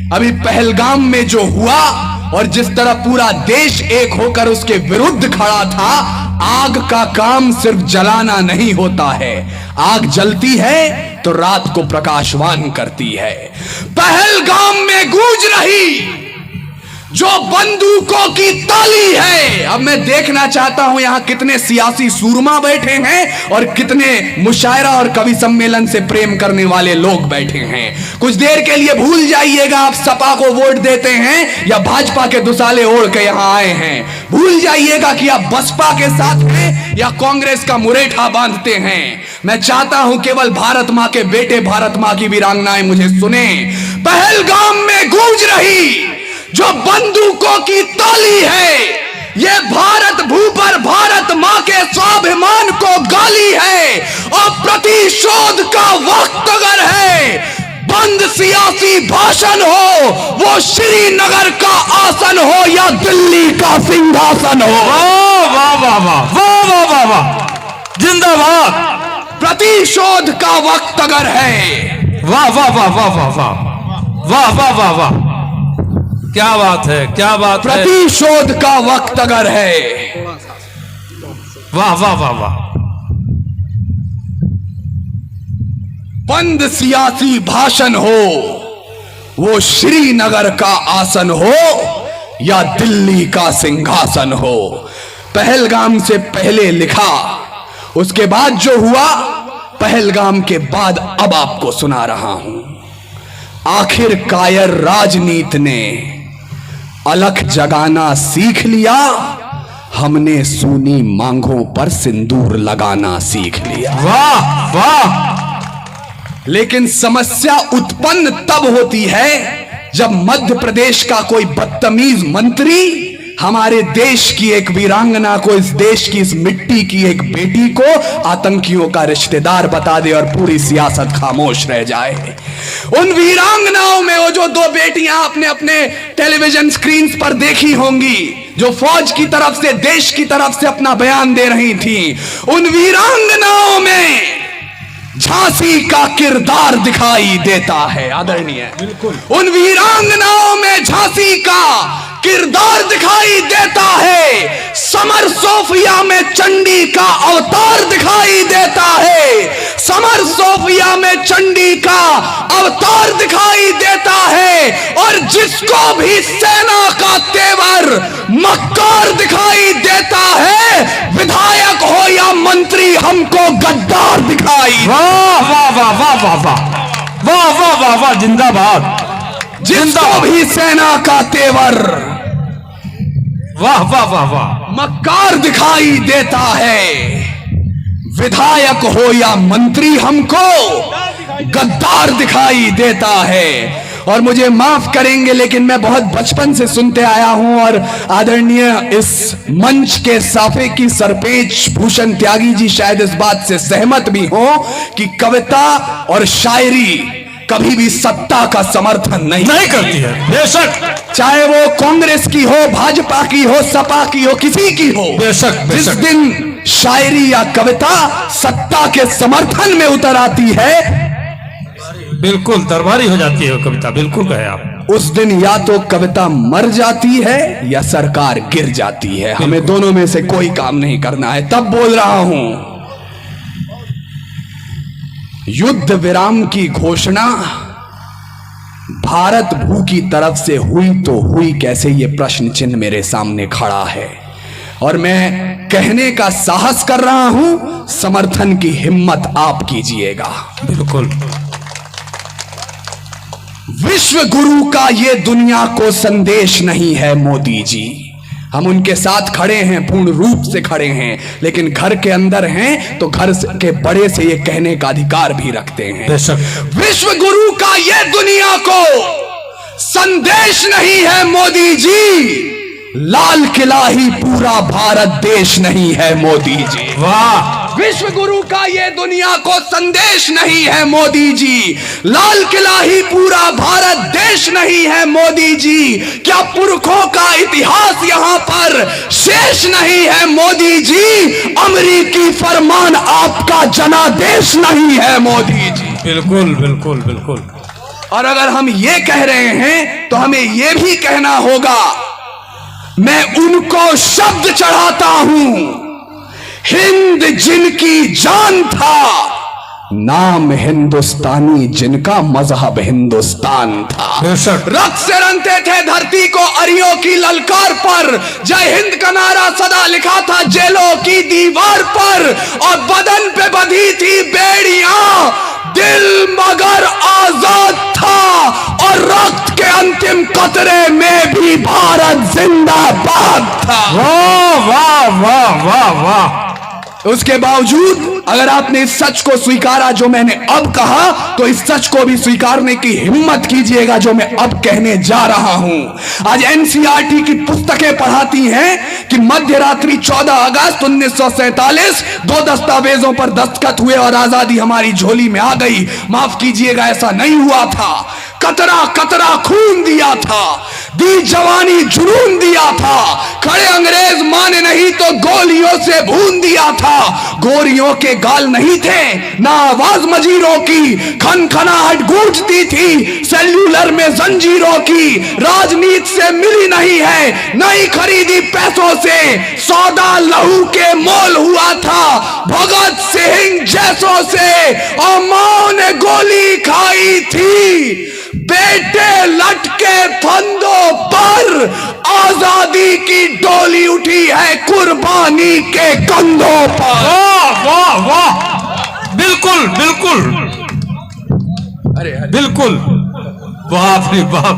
अभी पहलगाम में जो हुआ और जिस तरह पूरा देश एक होकर उसके विरुद्ध खड़ा था, आग का काम सिर्फ जलाना नहीं होता है, आग जलती है तो रात को प्रकाशवान करती है। पहलगाम में गूंज रही जो बंदूकों की ताली है। अब मैं देखना चाहता हूं यहां कितने सियासी सूरमा बैठे हैं और कितने मुशायरा और कवि सम्मेलन से प्रेम करने वाले लोग बैठे हैं। कुछ देर के लिए भूल जाइएगा आप सपा को वोट देते हैं या भाजपा के दुसाले ओढ़ के यहां आए हैं। भूल जाइएगा कि आप बसपा के साथ हैं या कांग्रेस का मुरेठा बांधते हैं। मैं चाहता हूं केवल भारत मां के बेटे, भारत मां की वीरांगनाएं मुझे सुने। पहलगाम में गूंज रही जो बंदूकों की ताली है, ये भारत भू पर भारत मां के स्वाभिमान को गाली है और प्रतिशोध का वक्त अगर है। बंद सियासी भाषण हो, वो श्रीनगर का आसन हो या दिल्ली का सिंहासन हो। वाह वाह वाह वाह वाह वाह वाह, जिंदाबाद। प्रतिशोध का वक्त अगर है। वाह वाह वाह वाह वाह वाह वाह वाह वाह वाह, क्या बात है, क्या बात है। प्रतिशोध का वक्त अगर है। वाह वाह वाह वाह। बंद सियासी भाषण हो, वो श्रीनगर का आसन हो या दिल्ली का सिंहासन हो। पहलगाम से पहले लिखा, उसके बाद जो हुआ, पहलगाम के बाद अब आपको सुना रहा हूं। आखिर कायर राजनीति ने अलख जगाना सीख लिया, हमने सूनी मांगों पर सिंदूर लगाना सीख लिया। वाह वाह। लेकिन समस्या उत्पन्न तब होती है जब मध्य प्रदेश का कोई बदतमीज मंत्री हमारे देश की एक वीरांगना को, इस देश की, इस मिट्टी की एक बेटी को आतंकियों का रिश्तेदार बता दे और पूरी सियासत खामोश रह जाए। उन वीरांगनाओं में वो जो दो बेटियां आपने अपने टेलीविजन स्क्रीन पर देखी होंगी, जो फौज की तरफ से, देश की तरफ से अपना बयान दे रही थी, उन वीरांगनाओं में झांसी का किरदार दिखाई देता है। आदरणीय, बिल्कुल उन वीरांगनाओं में झांसी का किरदार दिखाई देता है। समर सोफिया में चंडी का अवतार दिखाई देता है। समर सोफिया में चंडी का अवतार दिखाई देता है। और जिसको भी सेना का तेवर मक्कार दिखाई देता है, विधायक हो या मंत्री, हमको गद्दार दिखाई। वाह वाह वाह वाह वाह वाह वाह वाह वाह वाह, जिंदाबाद। जिसको भी सेना का तेवर वाह वाह वाह वाह मक्कार दिखाई देता है, विधायक हो या मंत्री, हमको गद्दार दिखाई देता है। और मुझे माफ करेंगे लेकिन मैं बहुत बचपन से सुनते आया हूं और आदरणीय इस मंच के साफे की सरपंच भूषण त्यागी जी शायद इस बात से सहमत भी हो कि कविता और शायरी कभी भी सत्ता का समर्थन नहीं करती है। बेशक, चाहे वो कांग्रेस की हो, भाजपा की हो, सपा की हो, किसी की हो। बेशक, बेशक। जिस दिन शायरी या कविता सत्ता के समर्थन में उतर आती है, बिल्कुल दरबारी हो जाती है कविता। बिल्कुल कहे आप। उस दिन या तो कविता मर जाती है या सरकार गिर जाती है। हमें दोनों में से कोई काम नहीं करना है। तब बोल रहा हूं, युद्ध विराम की घोषणा भारत भू की तरफ से हुई तो हुई कैसे, यह प्रश्न चिन्ह मेरे सामने खड़ा है। और मैं कहने का साहस कर रहा हूं, समर्थन की हिम्मत आप कीजिएगा। बिल्कुल। विश्व गुरु का ये दुनिया को संदेश नहीं है मोदी जी। हम उनके साथ खड़े हैं, पूर्ण रूप से खड़े हैं, लेकिन घर के अंदर हैं तो घर के बड़े से ये कहने का अधिकार भी रखते हैं। विश्व गुरु का ये दुनिया को संदेश नहीं है मोदी जी, लाल किला ही पूरा भारत देश नहीं है मोदी जी। वाह। विश्व गुरु का ये दुनिया को संदेश नहीं है मोदी जी, लाल किला ही पूरा भारत देश नहीं है मोदी जी। क्या पुरखों का इतिहास यहाँ पर शेष नहीं है मोदी जी, अमरीकी फरमान आपका जनादेश नहीं है मोदी जी। बिल्कुल बिल्कुल बिल्कुल। और अगर हम ये कह रहे हैं तो हमें ये भी कहना होगा, मैं उनको शब्द चढ़ाता हूं, हिंद जिनकी जान था, नाम हिंदुस्तानी जिनका मजहब हिंदुस्तान था। बेशक। रक्त से रंगते थे धरती को अरियों की ललकार पर, जय हिंद का नारा सदा लिखा था जेलों की दीवार पर, और बदन पे बंधी थी बेड़ियां, दिल मगर आजाद था, और रक्त के अंतिम कतरे में भी भारत जिंदाबाद था। वाह वाह वाह वाह वाह। उसके बावजूद अगर आपने इस सच को स्वीकारा जो मैंने अब कहा, तो इस सच को भी स्वीकारने की हिम्मत कीजिएगा जो मैं अब कहने जा रहा हूं। आज एनसीईआरटी की पुस्तकें पढ़ाती हैं कि मध्य रात्रि 14 अगस्त 1947 दो दस्तावेजों पर दस्तखत हुए और आजादी हमारी झोली में आ गई। माफ कीजिएगा, ऐसा नहीं हुआ था। कतरा कतरा खून दिया था, दी जवानी जुनून दिया था, खड़े अंग्रेज माने नहीं तो गोलियों से भून दिया था। गोरियों के गाल नहीं थे, ना आवाज मजीरों की, खनखनाहट गूंजती थी सेल्यूलर में जंजीरों की। राजनीति से मिली नहीं है, नहीं खरीदी पैसों से, सौदा लहू के मोल हुआ था भगत सिंह जैसों से, और मां ने गोली खाई थी, बेटे लटके फंदों पर, आजादी की डोली उठी है कुर्बानी के कंधों पर। वाह वाह वाह, बिल्कुल बिल्कुल, अरे बिल्कुल, बाप रे बाप।